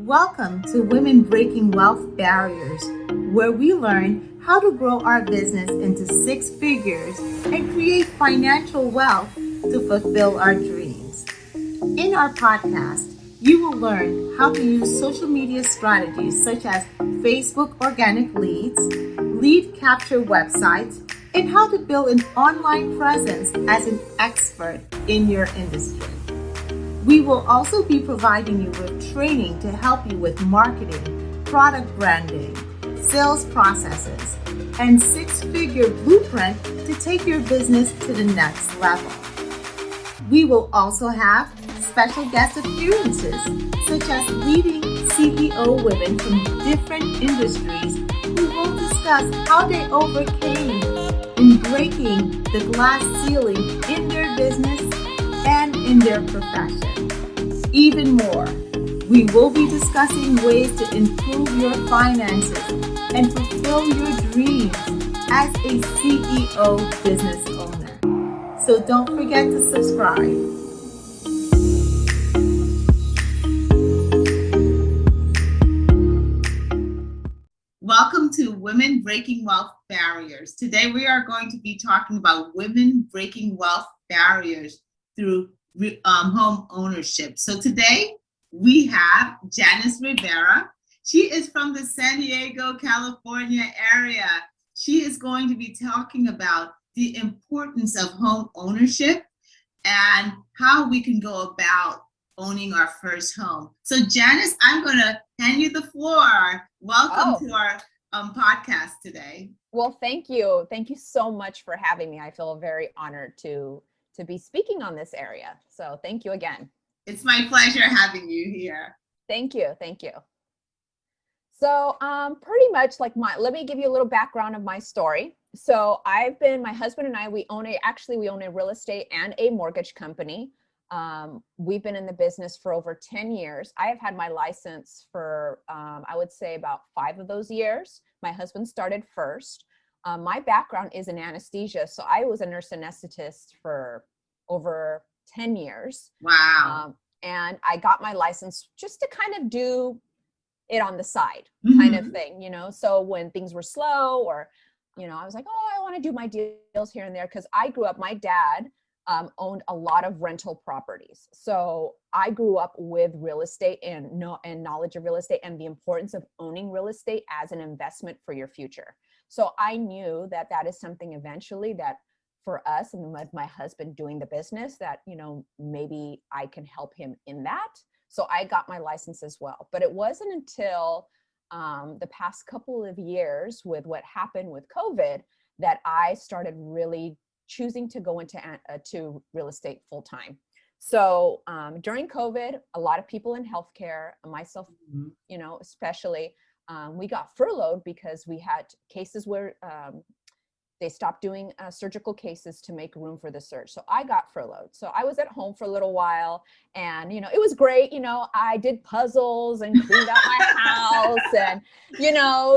Welcome to Women Breaking Wealth Barriers, where we learn how to grow our business into six figures and create financial wealth to fulfill our dreams. In our podcast, you will learn how to use social media strategies such as Facebook organic leads, lead capture websites, and how to build an online presence as an expert in your industry. We will also be providing you with training to help you with marketing, product branding, sales processes, and six-figure blueprint to take your business to the next level. We will also have special guest appearances, such as leading CEO women from different industries who will discuss how they overcame in breaking the glass ceiling in their business and in their profession. Even more, we will be discussing ways to improve your finances and fulfill your dreams as a CEO business owner. So don't forget to subscribe. Welcome to Women Breaking Wealth Barriers. Today we are going to be talking about women breaking wealth barriers through home ownership. So today we have Janice Rivera. She is from the San Diego, California area. She is going to be talking about the importance of home ownership and how we can go about owning our first home. So Janice, I'm going to hand you the floor. Welcome to our podcast today. Well, thank you. Thank you so much for having me. I feel very honored to be speaking on this area. So thank you again. It's my pleasure having you here. Thank you. Thank you. So pretty much like let me give you a little background of my story. So my husband and I, we own a real estate and a mortgage company. We've been in the business for over 10 years. I have had my license for, I would say about 5 of those years. My husband started first. My background is in anesthesia. So I was a nurse anesthetist for over 10 years. Wow. And I got my license just to kind of do it on the side kind of thing, So when things were slow or, I was like, I want to do my deals here and there. Cause I grew up, my dad owned a lot of rental properties. So I grew up with real estate and knowledge of real estate and the importance of owning real estate as an investment for your future. So I knew that is something eventually that for us and with my husband doing the business that, maybe I can help him in that. So I got my license as well. But it wasn't until the past couple of years with what happened with COVID that I started really choosing to go into to real estate full time. So during COVID, a lot of people in healthcare, myself, especially, we got furloughed because we had cases where they stopped doing surgical cases to make room for the surge. So I got furloughed. So I was at home for a little while and, it was great. I did puzzles and cleaned out my house and,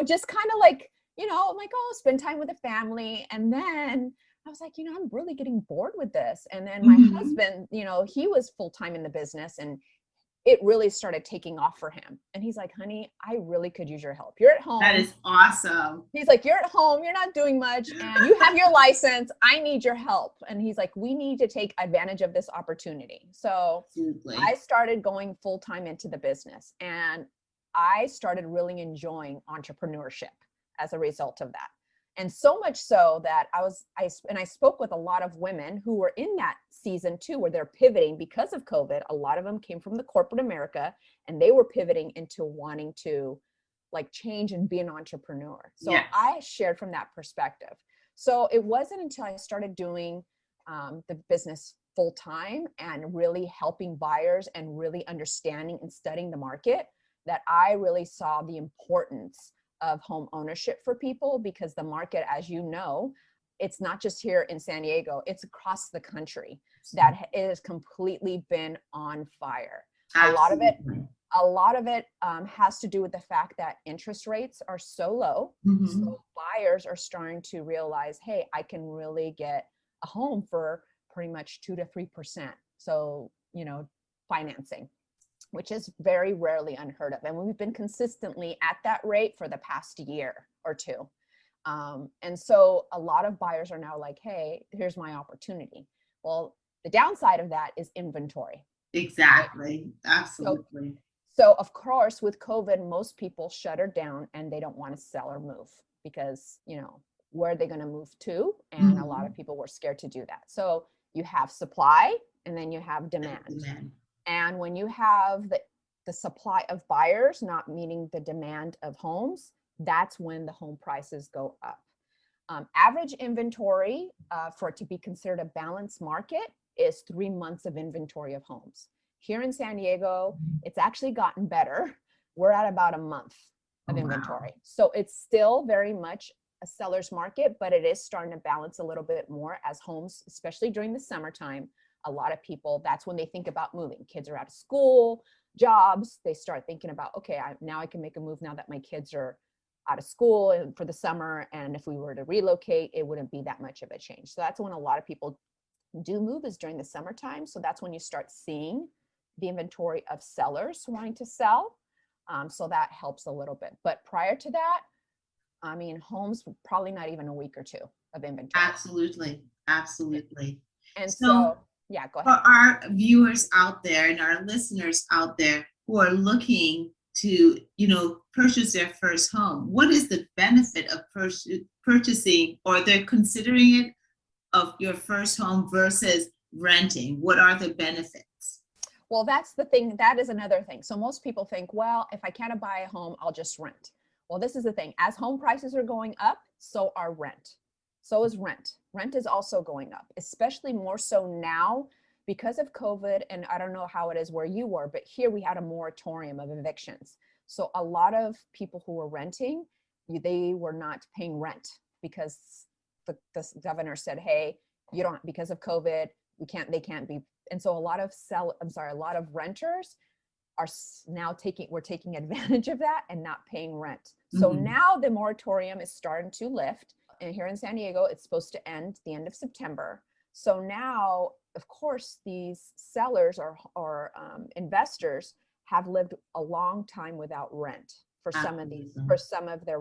just kind of like, I'm like, spend time with the family. And then I was like, I'm really getting bored with this. And then my husband, he was full-time in the business and it really started taking off for him. And he's like, honey, I really could use your help. You're at home. That is awesome. He's like, you're at home. You're not doing much. And you have your license. I need your help. And he's like, we need to take advantage of this opportunity. So Absolutely. I started going full-time into the business. And I started really enjoying entrepreneurship as a result of that. And so much so that I spoke with a lot of women who were in that season too, where they're pivoting because of COVID. A lot of them came from the corporate America and they were pivoting into wanting to like change and be an entrepreneur. So yes. I shared from that perspective. So it wasn't until I started doing the business full time and really helping buyers and really understanding and studying the market that I really saw the importance of home ownership for people, because the market, as you know, it's not just here in San Diego, it's across the country that it has completely been on fire. Absolutely. A lot of it has to do with the fact that interest rates are so low. So buyers are starting to realize, hey, I can really get a home for pretty much 2 to 3%. So, financing. which is very rarely unheard of. And we've been consistently at that rate for the past year or two. And so a lot of buyers are now like, hey, here's my opportunity. Well, the downside of that is inventory. Exactly. Right? Absolutely. So of course, with COVID, most people shuttered down and they don't want to sell or move because, where are they going to move to? And a lot of people were scared to do that. So you have supply and then you have demand. And when you have the supply of buyers not meeting the demand of homes, that's when the home prices go up. Average inventory for it to be considered a balanced market is 3 months of inventory of homes. Here in San Diego, it's actually gotten better. We're at about a month of inventory. Wow. So it's still very much a seller's market, but it is starting to balance a little bit more as homes, especially during the summertime. A lot of people, that's when they think about moving. Kids are out of school, jobs, they start thinking about, okay, now I can make a move now that my kids are out of school and for the summer. And if we were to relocate, it wouldn't be that much of a change. So that's when a lot of people do move, is during the summertime. So that's when you start seeing the inventory of sellers wanting to sell. So that helps a little bit. But prior to that, homes, probably not even a week or two of inventory. Absolutely. Absolutely. And so yeah, go ahead. For our viewers out there and our listeners out there who are looking to, purchase their first home, what is the benefit of purchasing, or they're considering it, of your first home versus renting? What are the benefits? Well, that's the thing. That is another thing. So most people think, well, if I can't buy a home, I'll just rent. Well, this is the thing. As home prices are going up, so are rent. So is rent. Rent is also going up, especially more so now because of COVID. And I don't know how it is where you were, but here we had a moratorium of evictions. So a lot of people who were renting, they were not paying rent because the governor said, hey, you don't, because of COVID, they can't be. And so a lot of renters are now we're taking advantage of that and not paying rent. So now the moratorium is starting to lift. And here in San Diego, it's supposed to end the end of September. So now, of course, these sellers or investors have lived a long time without rent for some of their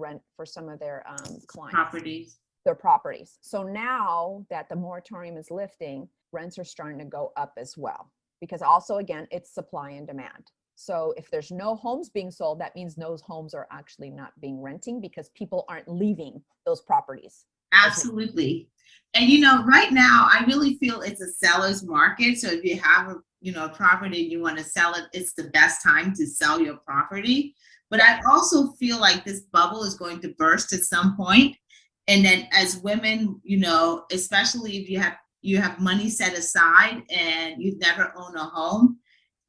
clients. Their properties. So now that the moratorium is lifting, rents are starting to go up as well, because also, again, it's supply and demand. So if there's no homes being sold, that means those homes are actually not being renting because people aren't leaving those properties. Absolutely. And, right now, I really feel it's a seller's market. So if you have a property and you want to sell it, it's the best time to sell your property. But I also feel like this bubble is going to burst at some point. And then as women, especially if you have money set aside and you've never owned a home,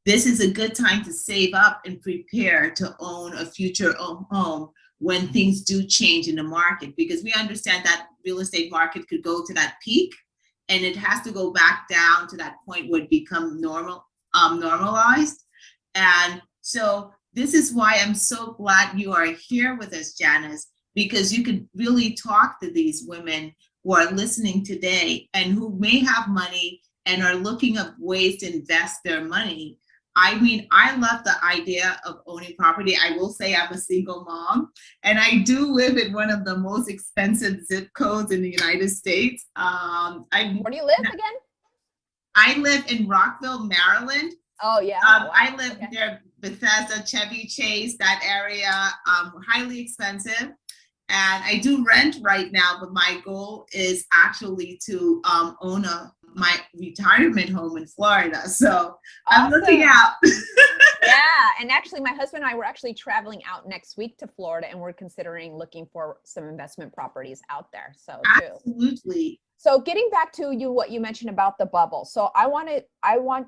this is a good time to save up and prepare to own a future home when things do change in the market, because we understand that real estate market could go to that peak and it has to go back down to that point where it becomes normalized. And so this is why I'm so glad you are here with us, Janice, because you can really talk to these women who are listening today and who may have money and are looking up ways to invest their money. I love the idea of owning property. I will say I'm a single mom, and I do live in one of the most expensive zip codes in the United States. Where do you live again? I live in Rockville, Maryland. Oh, yeah. Wow. I live near Bethesda, Chevy Chase, that area, highly expensive. And I do rent right now, but my goal is actually to own my retirement home in Florida. So I'm looking out. Yeah. And actually, my husband and I were actually traveling out next week to Florida, and we're considering looking for some investment properties out there. So absolutely. So getting back to what you mentioned about the bubble. So I want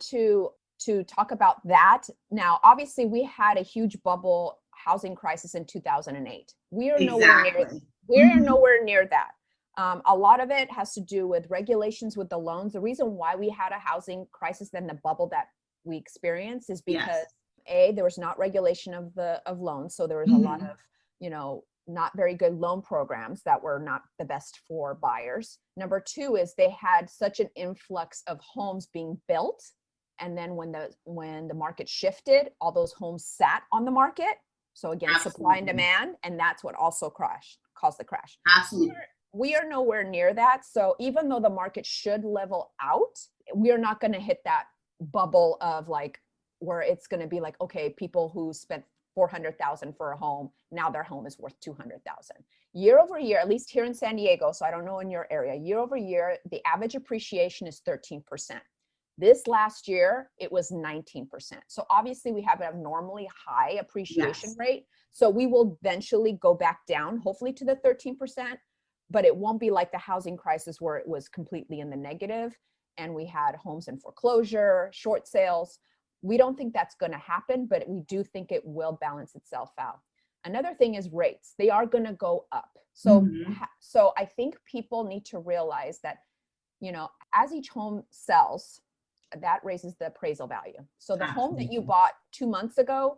to talk about that. Now, obviously, we had a huge bubble housing crisis in 2008. We are nowhere near that. A lot of it has to do with regulations with the loans. The reason why we had a housing crisis than the bubble that we experienced is because there was not regulation of loans. So there was a lot of, not very good loan programs that were not the best for buyers. Number two is they had such an influx of homes being built And then when the market shifted, all those homes sat on the market. So again, Absolutely. supply and demand, and that's what also caused the crash. Absolutely. We are nowhere near that. So even though the market should level out, we are not going to hit that bubble of like where it's going to be like, okay, people who spent $400,000 for a home, now their home is worth $200,000. Year over year, at least here in San Diego, so I don't know in your area, year over year, the average appreciation is 13%. This last year, it was 19%. So obviously we have an abnormally high appreciation rate. So we will eventually go back down, hopefully to the 13%, but it won't be like the housing crisis where it was completely in the negative and we had homes in foreclosure, short sales. We don't think that's going to happen, but we do think it will balance itself out. Another thing is rates. They are going to go up. So, so I think people need to realize that, you know, as each home sells, that raises the appraisal value. So the home that you bought 2 months ago,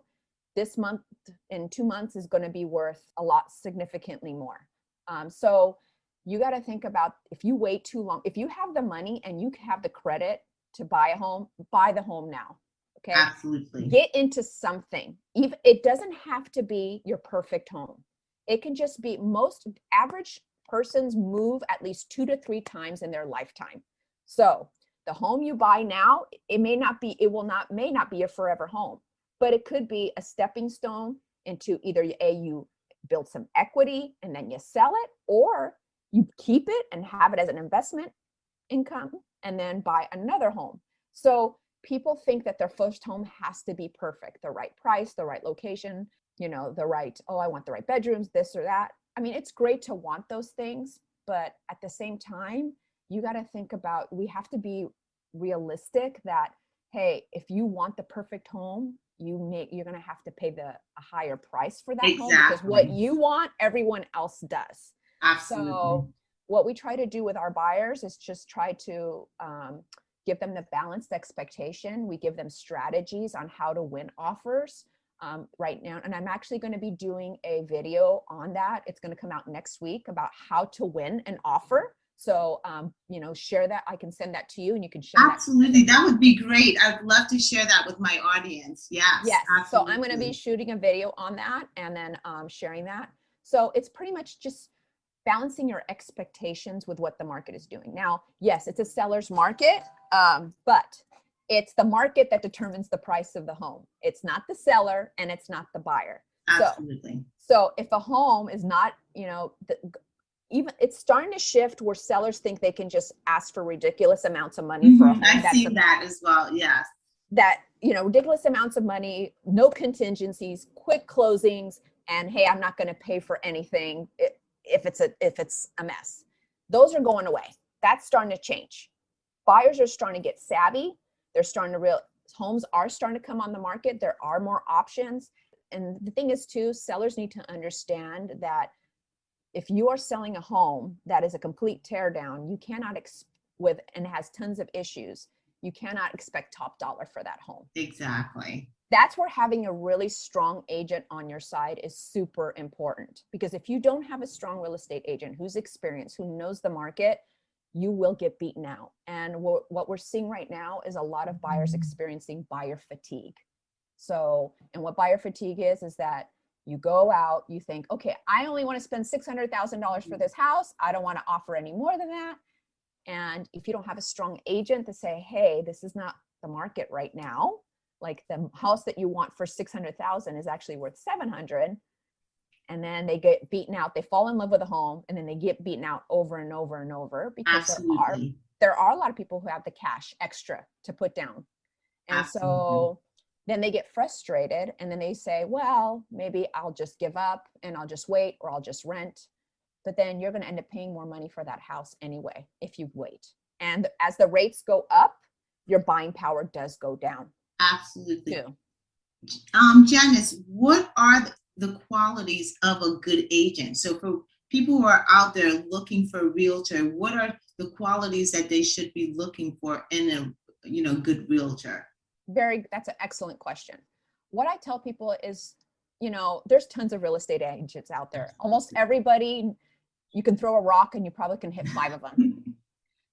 this month in 2 months is going to be worth a lot significantly more. So you got to think about if you wait too long, if you have the money and you have the credit to buy a home, buy the home now. Okay. Absolutely. Get into something. Even it doesn't have to be your perfect home. It can just be most average persons move at least 2 to 3 times in their lifetime. So the home you buy now, it may not be a forever home, but it could be a stepping stone into either you build some equity and then you sell it, or you keep it and have it as an investment income and then buy another home. So people think that their first home has to be perfect, the right price, the right location, you know, the right, oh, I want the right bedrooms, this or that. I mean, it's great to want those things, but at the same time, you got to think about, we have to be realistic that, hey, if you want the perfect home, you're going to have to pay a higher price for that home, because what you want, everyone else does. Absolutely. So what we try to do with our buyers is just try to give them the balanced expectation. We give them strategies on how to win offers right now. And I'm actually going to be doing a video on that. It's going to come out next week about how to win an offer. So, you know, share that. I can send that to you and you can share absolutely. That would be great. I'd love to share that with my audience. Yes. Yes. Absolutely. So I'm going to be shooting a video on that and then sharing that. So it's pretty much just balancing your expectations with what the market is doing. Now, yes, it's a seller's market, but it's the market that determines the price of the home. It's not the seller and it's not the buyer. Absolutely. So if a home is not, you know, even it's starting to shift where sellers think they can just ask for ridiculous amounts of money for a home. I've seen that as well. Yes. That, you know, ridiculous amounts of money, no contingencies, quick closings, and hey, I'm not going to pay for anything if it's a mess. Those are going away. That's starting to change. Buyers are starting to get savvy. They're starting to homes are starting to come on the market. There are more options. And the thing is too, sellers need to understand that if you are selling a home that is a complete tear down, you cannot and has tons of issues, you cannot expect top dollar for that home. Exactly. That's where having a really strong agent on your side is super important, because if you don't have a strong real estate agent who's experienced, who knows the market, you will get beaten out. And what we're seeing right now is a lot of buyers experiencing buyer fatigue. So, and what buyer fatigue is that you go out, you think, okay, I only want to spend $600,000 for this house. I don't want to offer any more than that. And if you don't have a strong agent to say, hey, this is not the market right now, like the house that you want for 600,000 is actually worth 700. And then they get beaten out. They fall in love with a home and then they get beaten out over and over and over, because there are a lot of people who have the cash extra to put down. And so then they get frustrated and then they say, well, maybe I'll just give up and I'll just wait, or I'll just rent. But then you're going to end up paying more money for that house anyway if you wait. And as the rates go up, your buying power does go down. Absolutely. Too. Janice, what are the qualities of a good agent? So for people who are out there looking for a realtor, what are the qualities that they should be looking for in a good realtor? That's an excellent question. What I tell people is, there's tons of real estate agents out there. Almost everybody, you can throw a rock and you probably can hit 5 of them.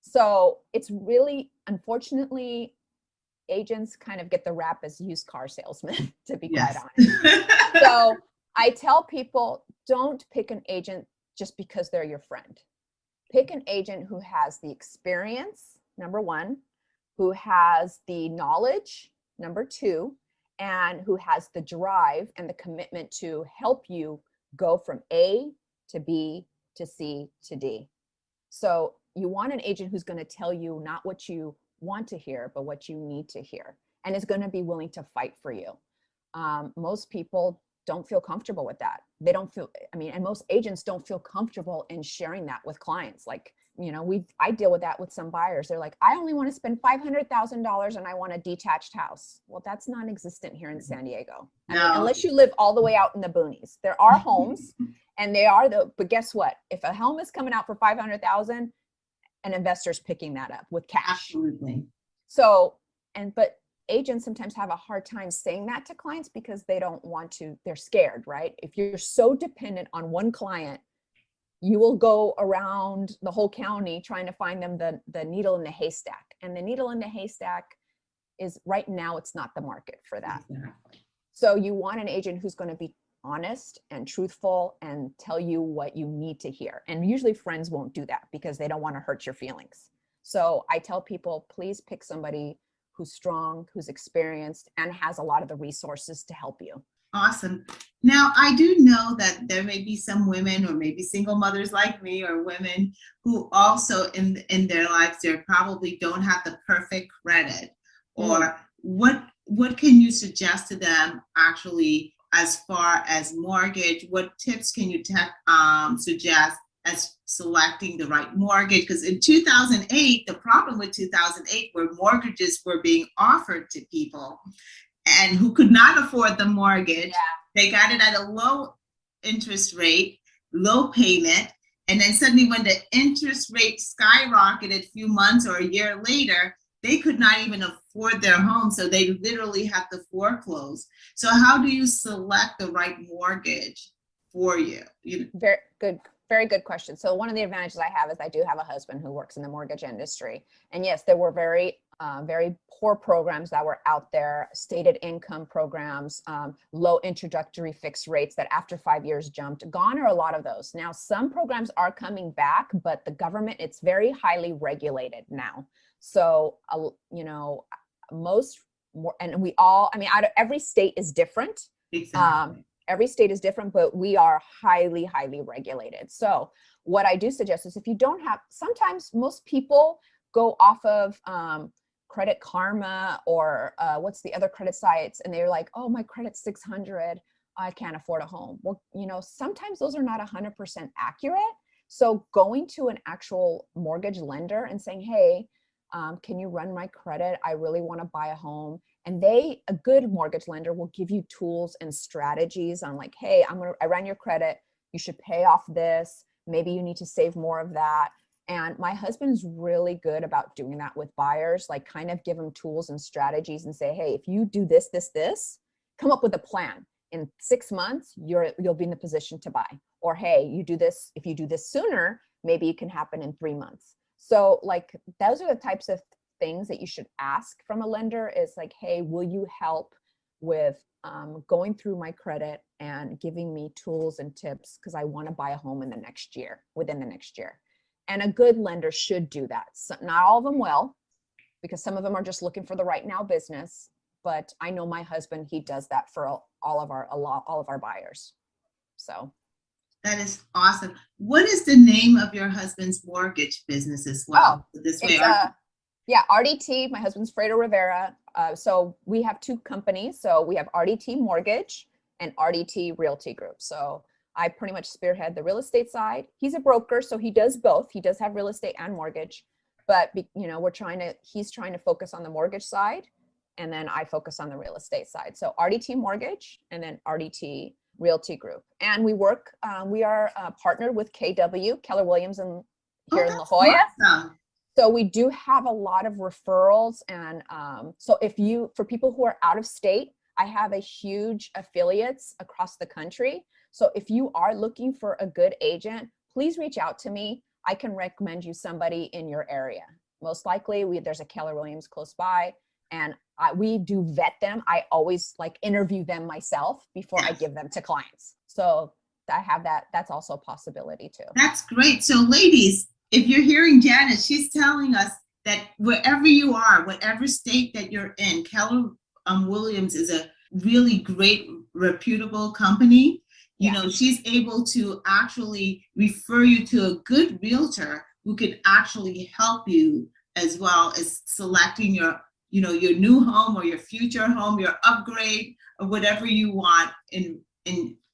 So it's really, unfortunately, agents kind of get the rap as used car salesmen, to be Yes. quite honest. So I tell people, don't pick an agent just because they're your friend. Pick an agent who has the experience, number one, who has the knowledge, number two, and who has the drive and the commitment to help you go from A to B to C to D. So you want an agent who's going to tell you not what you want to hear, but what you need to hear, and is going to be willing to fight for you. Most people don't feel comfortable with that. They don't feel, and most agents don't feel comfortable in sharing that with clients. Like, I deal with that with some buyers. They're like, I only want to spend $500,000 and I want a detached house. Well, that's non-existent here in San Diego. Unless you live all the way out in the boonies. There are homes and but guess what? If a home is coming out for $500,000, an investor's picking that up with cash. Absolutely. So, but agents sometimes have a hard time saying that to clients because they don't want to, they're scared, right? If you're so dependent on one client, you will go around the whole county trying to find them the needle in the haystack. And the needle in the haystack is right now, it's not the market for that. Exactly. So you want an agent who's going to be honest and truthful and tell you what you need to hear. And usually friends won't do that because they don't want to hurt your feelings. So I tell people, please pick somebody who's strong, who's experienced, and has a lot of the resources to help you. Awesome. Now, I do know that there may be some women or maybe single mothers like me or women who also in their lives, they probably don't have the perfect credit. Or what can you suggest to them actually as far as mortgage? What tips can you suggest as selecting the right mortgage? Because in 2008, the problem with 2008 were mortgages were being offered to people and who could not afford the mortgage. Yeah. They got it at a low interest rate, low payment. And then suddenly when the interest rate skyrocketed a few months or a year later, they could not even afford their home. So they literally had to foreclose. So how do you select the right mortgage for you? Very good question. So one of the advantages I have is I do have a husband who works in the mortgage industry. And yes, there were very poor programs that were out there, stated income programs, low introductory fixed rates that after 5 years jumped. Gone are a lot of those. Now, some programs are coming back, but the government, it's very highly regulated now. So, every state is different. Exactly. Every state is different, but we are highly, highly regulated. So what I do suggest is if you don't have, sometimes most people go off of Credit Karma or what's the other credit sites, and they're like, oh, my credit's 600, I can't afford a home. Well, sometimes those are not 100% accurate. So going to an actual mortgage lender and saying, hey, can you run my credit? I really want to buy a home. And a good mortgage lender will give you tools and strategies on like, hey, I ran your credit. You should pay off this. Maybe you need to save more of that. And my husband's really good about doing that with buyers, like kind of give them tools and strategies and say, hey, if you do this, come up with a plan. In 6 months, you'll be in the position to buy. Or, hey, you do this. If you do this sooner, maybe it can happen in 3 months. So like, those are the types of things that you should ask from a lender is like, hey, will you help with going through my credit and giving me tools and tips because I want to buy a home within the next year. And a good lender should do that. So not all of them will, because some of them are just looking for the right now business. But I know my husband, he does that for all of our buyers. So. That is awesome. What is the name of your husband's mortgage business as well? RDT. My husband's Fredo Rivera. So we have two companies. So we have RDT Mortgage and RDT Realty Group. So I pretty much spearhead the real estate side. He's a broker, so he does both. He does have real estate and mortgage, but he's trying to focus on the mortgage side, and then I focus on the real estate side. So RDT Mortgage and then RDT Realty Group. And we are partnered with KW, Keller Williams here in La Jolla. Awesome. So we do have a lot of referrals. And so for people who are out of state, I have a huge affiliates across the country. So if you are looking for a good agent, please reach out to me. I can recommend you somebody in your area. Most likely there's a Keller Williams close by, and we do vet them. I always like interview them myself before I give them to clients. So I have that. That's also a possibility too. That's great. So ladies, if you're hearing Janice, she's telling us that wherever you are, whatever state that you're in, Keller Williams is a really great, reputable company. You know, she's able to actually refer you to a good realtor who could actually help you as well as selecting your, you know, your new home or your future home, your upgrade or whatever you want in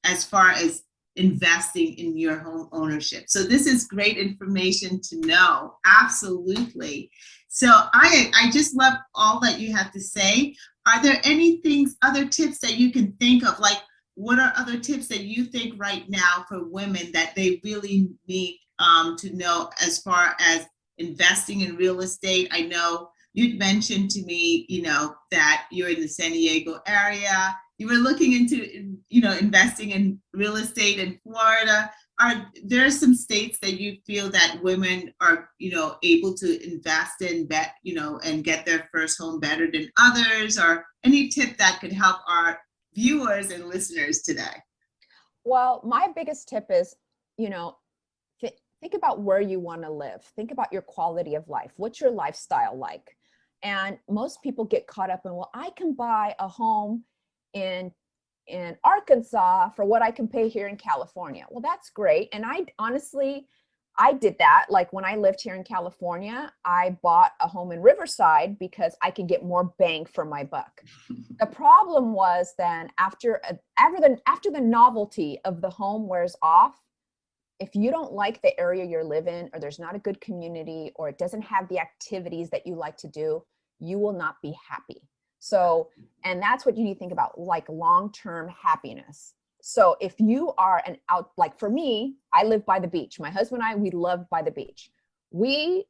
as far as investing in your home ownership. So this is great information to know. Absolutely. So I just love all that you have to say. Are there any things, other tips that you can think of? Like, what are other tips that you think right now for women that they really need to know as far as investing in real estate? I know you'd mentioned to me, you know, that you're in the San Diego area. You were looking into, you know, investing in real estate in Florida. Are there some states that you feel that women are, you know, able to invest in, bet, you know, and get their first home better than others? Or any tip that could help our viewers and listeners today? Well, my biggest tip is, you know, think about where you want to live. Think about your quality of life. What's your lifestyle like? And most people get caught up in, well, I can buy a home in Arkansas for what I can pay here in California. Well, that's great. And I did that. Like when I lived here in California, I bought a home in Riverside because I could get more bang for my buck. The problem was then after the novelty of the home wears off, if you don't like the area you live in, or there's not a good community, or it doesn't have the activities that you like to do, you will not be happy. So, and that's what you need to think about, like long-term happiness. So if you are like for me, I live by the beach. My husband and I, we love by the beach. We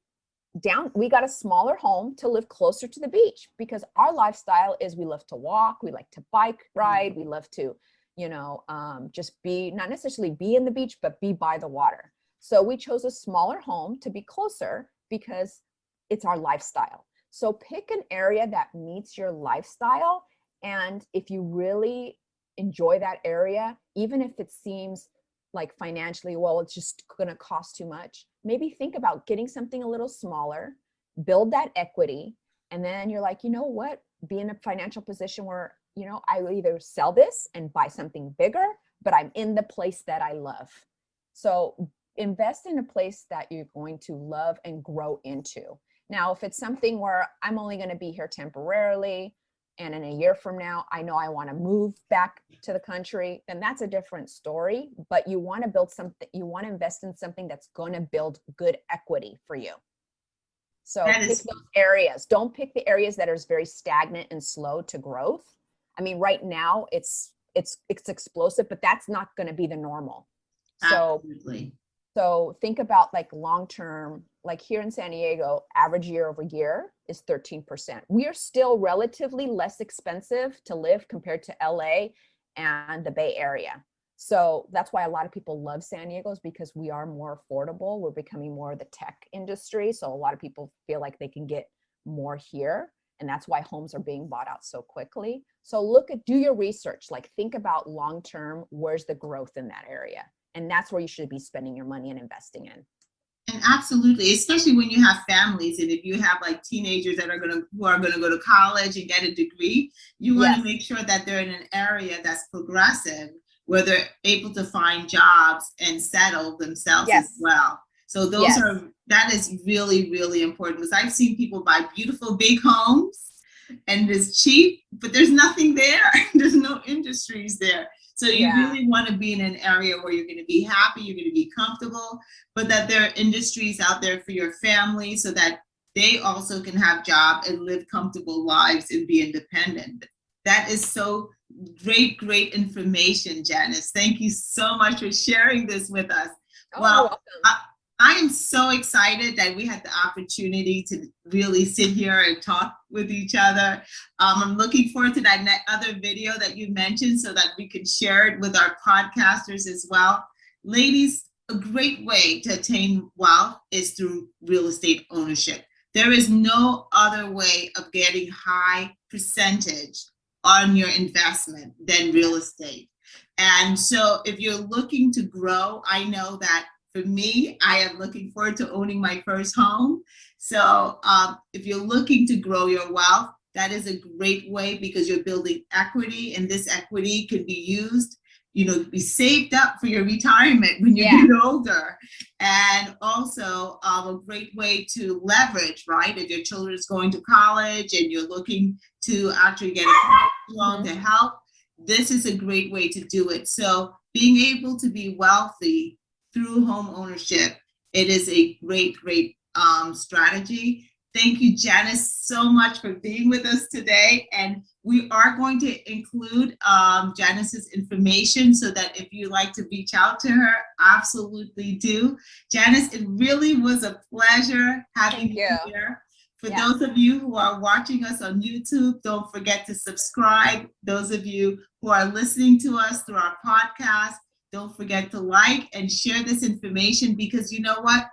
got a smaller home to live closer to the beach because our lifestyle is we love to walk, we like to bike ride, we love to, you know, just be, not necessarily be in the beach, but be by the water. So we chose a smaller home to be closer because it's our lifestyle. So pick an area that meets your lifestyle. And if you really enjoy that area, even if it seems like financially, well, it's just going to cost too much, maybe think about getting something a little smaller, build that equity. And then you're like, you know what, be in a financial position where, you know, I will either sell this and buy something bigger, but I'm in the place that I love. So invest in a place that you're going to love and grow into. Now, if it's something where I'm only going to be here temporarily, and in a year from now, I know I want to move back to the country, then that's a different story. But you want to build something, you want to invest in something that's going to build good equity for you. So pick those areas. Don't pick the areas that are very stagnant and slow to growth. I mean, right now it's explosive, but that's not going to be the normal. Absolutely. So think about like long-term, like here in San Diego, average year over year is 13%. We are still relatively less expensive to live compared to LA and the Bay Area. So that's why a lot of people love San Diego, is because we are more affordable. We're becoming more of the tech industry. So a lot of people feel like they can get more here. And that's why homes are being bought out so quickly. So do your research, like think about long-term, where's the growth in that area? And that's where you should be spending your money and investing in. And absolutely, especially when you have families, and if you have like teenagers who are going to go to college and get a degree, you want to make sure that they're in an area that's progressive, where they're able to find jobs and settle themselves as well. So that is really, really important, because I've seen people buy beautiful big homes and it's cheap, but there's nothing there. There's no industries there. So you really want to be in an area where you're going to be happy, you're going to be comfortable, but that there are industries out there for your family so that they also can have jobs and live comfortable lives and be independent. That is so great information, Janice. Thank you so much for sharing this with us. Well, I am so excited that we had the opportunity to really sit here and talk with each other. I'm looking forward to that other video that you mentioned so that we can share it with our podcasters as well. Ladies, a great way to attain wealth is through real estate ownership. There is no other way of getting high percentage on your investment than real estate. And so if you're looking to grow, I know that for me, I am looking forward to owning my first home. So if you're looking to grow your wealth, that is a great way because you're building equity, and this equity could be used, be saved up for your retirement when you get older. And also a great way to leverage, right? If your children's going to college and you're looking to actually get a college loan to help, this is a great way to do it. So being able to be wealthy through home ownership, it is a great strategy. Thank you, Janice, so much for being with us today. And we are going to include Janice's information so that if you'd like to reach out to her, absolutely do. Janice, it really was a pleasure having you here. For those of you who are watching us on YouTube, don't forget to subscribe. Those of you who are listening to us through our podcast, don't forget to like and share this information, because you know what?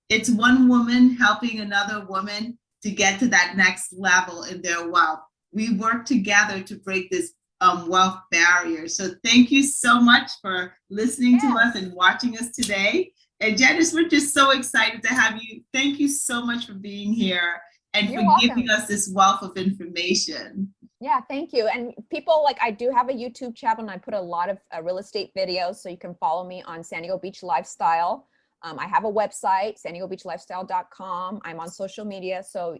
It's one woman helping another woman to get to that next level in their wealth. We work together to break this wealth barrier. So thank you so much for listening to us and watching us today. And Janice, we're just so excited to have you. Thank you so much for being here and You're for welcome. giving us this wealth of information. Yeah, thank you. And people, I do have a YouTube channel, and I put a lot of real estate videos, so you can follow me on San Diego Beach Lifestyle. I have a website, SanDiegoBeachLifestyle.com. I'm on social media, so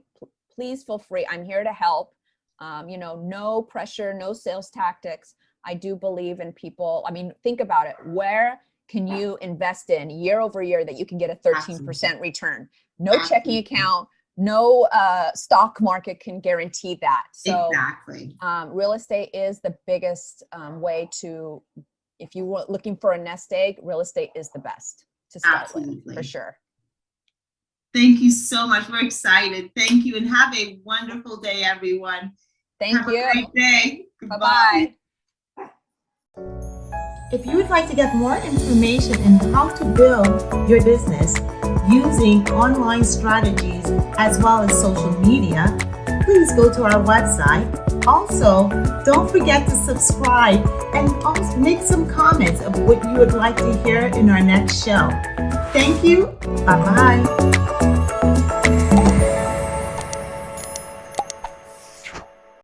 please feel free. I'm here to help. No pressure, no sales tactics. I do believe in people. I mean, think about it. Where can you invest in year over year that you can get a 13% return? No checking account, no stock market can guarantee that. So real estate is the biggest way to, if you were looking for a nest egg, real estate is the best to start with, for sure. Thank you so much. We're excited. Thank you, and have a wonderful day, everyone. Thank you. Have a great day. Bye-bye. If you would like to get more information on how to build your business using online strategies as well as social media, please go to our website. Also, don't forget to subscribe and also make some comments of what you would like to hear in our next show. Thank you. Bye-bye.